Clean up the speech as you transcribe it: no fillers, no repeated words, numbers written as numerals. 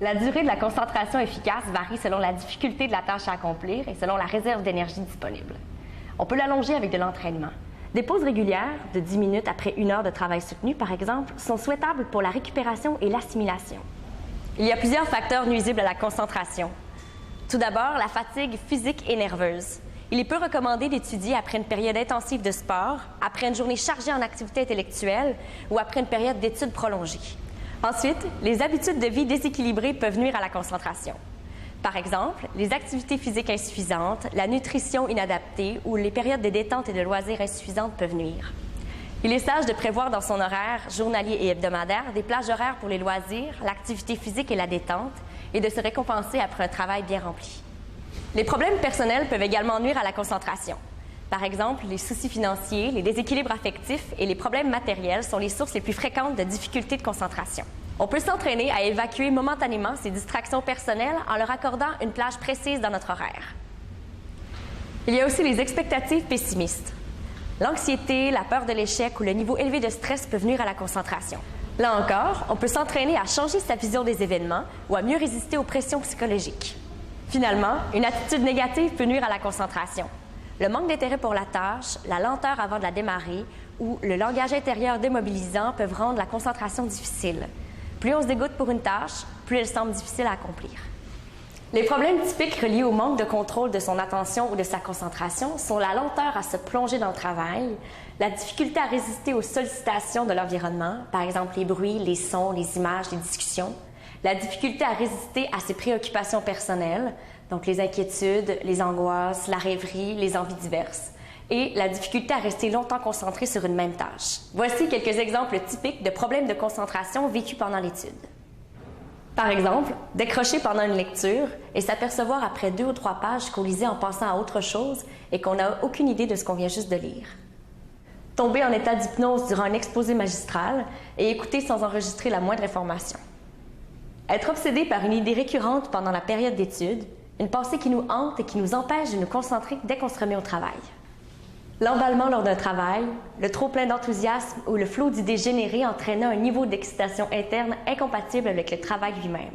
La durée de la concentration efficace varie selon la difficulté de la tâche à accomplir et selon la réserve d'énergie disponible. On peut l'allonger avec de l'entraînement. Des pauses régulières, de 10 minutes après 1 heure de travail soutenu par exemple, sont souhaitables pour la récupération et l'assimilation. Il y a plusieurs facteurs nuisibles à la concentration. Tout d'abord, la fatigue physique et nerveuse. Il est peu recommandé d'étudier après une période intensive de sport, après une journée chargée en activités intellectuelles ou après une période d'études prolongée. Ensuite, les habitudes de vie déséquilibrées peuvent nuire à la concentration. Par exemple, les activités physiques insuffisantes, la nutrition inadaptée ou les périodes de détente et de loisirs insuffisantes peuvent nuire. Il est sage de prévoir dans son horaire journalier et hebdomadaire des plages horaires pour les loisirs, l'activité physique et la détente et de se récompenser après un travail bien rempli. Les problèmes personnels peuvent également nuire à la concentration. Par exemple, les soucis financiers, les déséquilibres affectifs et les problèmes matériels sont les sources les plus fréquentes de difficultés de concentration. On peut s'entraîner à évacuer momentanément ces distractions personnelles en leur accordant une plage précise dans notre horaire. Il y a aussi les expectatives pessimistes. L'anxiété, la peur de l'échec ou le niveau élevé de stress peuvent nuire à la concentration. Là encore, on peut s'entraîner à changer sa vision des événements ou à mieux résister aux pressions psychologiques. Finalement, une attitude négative peut nuire à la concentration. Le manque d'intérêt pour la tâche, la lenteur avant de la démarrer ou le langage intérieur démobilisant peuvent rendre la concentration difficile. Plus on se dégoûte pour une tâche, plus elle semble difficile à accomplir. Les problèmes typiques reliés au manque de contrôle de son attention ou de sa concentration sont la lenteur à se plonger dans le travail, la difficulté à résister aux sollicitations de l'environnement, par exemple les bruits, les sons, les images, les discussions, la difficulté à résister à ses préoccupations personnelles, donc les inquiétudes, les angoisses, la rêverie, les envies diverses, et la difficulté à rester longtemps concentré sur une même tâche. Voici quelques exemples typiques de problèmes de concentration vécus pendant l'étude. Par exemple, décrocher pendant une lecture et s'apercevoir après 2 ou 3 pages qu'on lisait en pensant à autre chose et qu'on n'a aucune idée de ce qu'on vient juste de lire. Tomber en état d'hypnose durant un exposé magistral et écouter sans enregistrer la moindre information. Être obsédé par une idée récurrente pendant la période d'étude, une pensée qui nous hante et qui nous empêche de nous concentrer dès qu'on se remet au travail. L'emballement lors d'un travail, le trop-plein d'enthousiasme ou le flot d'idées générées entraînant un niveau d'excitation interne incompatible avec le travail lui-même.